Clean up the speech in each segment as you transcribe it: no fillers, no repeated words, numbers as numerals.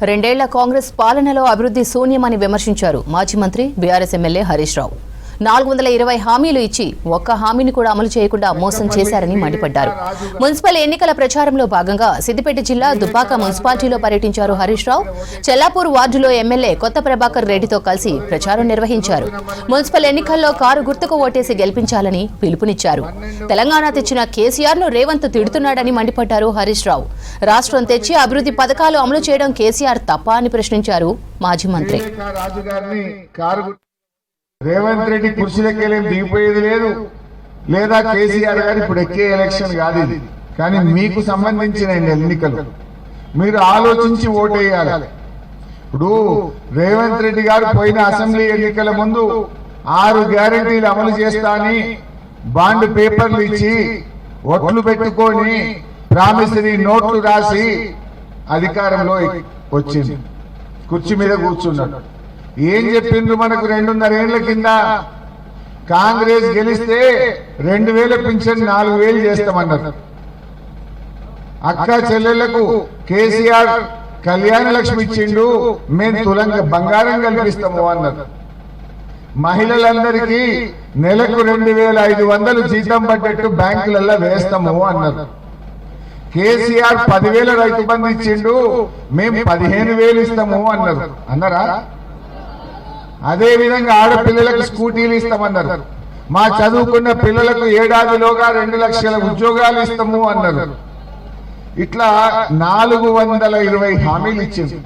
రెండేళ్ల కాంగ్రెస్ పాలనలో అభివృద్ధి శూన్యమని విమర్శించారు మాజీ మంత్రి బీఆర్ఎస్ ఎమ్మెల్యే హరీష్ రావు. 420 హామీలు ఇచ్చి ఒక్క హామీని కూడా అమలు చేయకుండా మోసం చేశారని మండిపడ్డారు. మున్సిపల్ ఎన్నికల ప్రచారంలో భాగంగా సిద్దిపేట జిల్లా దుబ్బాక మున్సిపాలిటీలో పర్యటించారు హరీష్ రావు. చెల్లాపూర్ వార్డులో ఎమ్మెల్యే కొత్త ప్రభాకర్ రెడ్డితో కలిసి ప్రచారం నిర్వహించారు. మున్సిపల్ ఎన్నికల్లో కారు గుర్తుకు ఓటేసి గెలిపించాలని పిలుపునిచ్చారు. తెలంగాణ తెచ్చిన కేసీఆర్ ను రేవంత్ తిడుతున్నాడని మండిపడ్డారు హరీష్ రావు. రాష్ట్రం తెచ్చి అభివృద్ధి పథకాలు అమలు చేయడం కేసీఆర్ తప్ప అని ప్రశ్నించారు మాజీ మంత్రి. రేవంత్ రెడ్డి కుర్చీలెక్కేలేం దిగిపోయేది లేదు, లేదా కేసీఆర్ గారు ఇప్పుడు ఎక్కే ఎలక్షన్ కాదు ఇది. కానీ మీకు సంబంధించిన ఎన్నికలు మీరు ఆలోచించి ఓటేయాలి. ఇప్పుడు రేవంత్ రెడ్డి గారు పోయిన అసెంబ్లీ ఎన్నికల ముందు 6 గ్యారెంటీలు అమలు చేస్తా అని బాండ్ పేపర్లు ఇచ్చి ఓట్లు పెట్టుకొని ప్రామిసరీ నోట్లు రాసి అధికారంలో వచ్చింది, కుర్చీ మీద కూర్చున్నాడు. ఏం చెప్పిండ్రు మనకు 2.5 ఏళ్ల కింద కాంగ్రెస్ గెలిస్తే 2000 పింఛన్ 4000 చేస్తామన్నారు. అక్క చెల్లెళ్లకు కేసీఆర్ కళ్యాణ లక్ష్మి ఇచ్చిండు, మేము తులంగా బంగారం కల్పిస్తాము అన్నారు. మహిళలందరికీ నెలకు 2500 జీతం పడ్డట్టు బ్యాంకులలో వేస్తాము అన్నారు. కేసీఆర్ 10,000 రైతు బంధు ఇచ్చిండు, మేము 15,000 ఇస్తాము అన్నారు. అన్నారా? అదే విధంగా ఆడపిల్లలకు స్కూటీలు ఇస్తామన్నారు. మా చదువుకున్న పిల్లలకు ఏడాదిలోగా 2 లక్షల ఉద్యోగాలు ఇస్తాము అన్నారు. ఇట్లా 420 హామీలు ఇచ్చింది.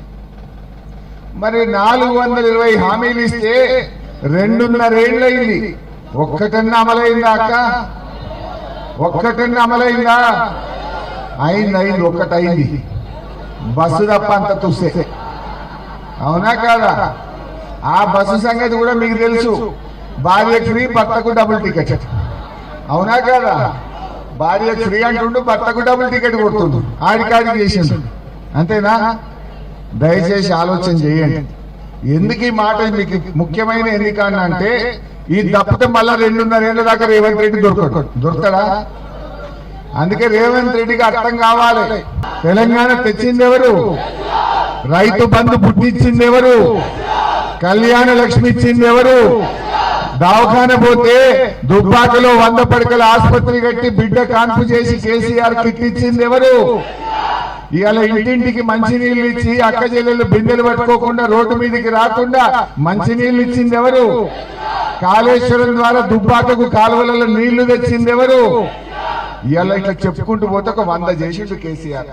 మరి 420 హామీలు ఇస్తే 2.5 ఏళ్ళయింది. ఒక్కటన్నా అమలైందా అక్క? ఒక్కటన్నా అమలైందా? అయింది, ఒక్కటైంది. బస్సు తప్ప అంత చూస్తే. అవునా కాదా? ఆ బస్సు సంగతి కూడా మీకు తెలుసు. భార్యకు ఫ్రీ, భర్తకు డబుల్ టికెట్. అవునా కదా? భార్యకు ఫ్రీ అంటుండు, భర్తకు డబుల్ టికెట్ కొడుతుండు, ఆడికాడికి చేసిండు. అంతేనా? దయచేసి ఆలోచన చేయండి. ఎందుకు ఈ మాట మీకు ముఖ్యమైన ఎన్నిక అంటే, ఈ తప్పితే మళ్ళా 2.5 ఏళ్ల దాకా రేవంత్ రెడ్డి దొరుకుతాడా? అందుకే రేవంత్ రెడ్డికి అర్థం కావాలి, తెలంగాణ తెచ్చింది ఎవరు? రైతు బంధు పుట్టించింది ఎవరు? కళ్యాణ లక్ష్మి ఇచ్చింది ఎవరు? దవాఖాన పోతే దుబ్బాకలో 100 పడకల ఆసుపత్రి కట్టి బిడ్డ కాన్పు చేసి కేసీఆర్ కిట్ ఇచ్చింది ఎవరు? ఇవాళ ఇంటింటికి మంచినీళ్లు ఇచ్చి అక్క చెల్లెళ్ళు బిందెలు పట్టుకోకుండా రోడ్డు మీదకి రాకుండా మంచినీళ్లు ఇచ్చింది ఎవరు? కాళేశ్వరం ద్వారా దుబ్బాకకు కాలువలలో నీళ్లు తెచ్చింది ఎవరు? ఇవాళ ఇట్లా చెప్పుకుంటూ పోతే ఒక 100 చేసిండు కేసీఆర్.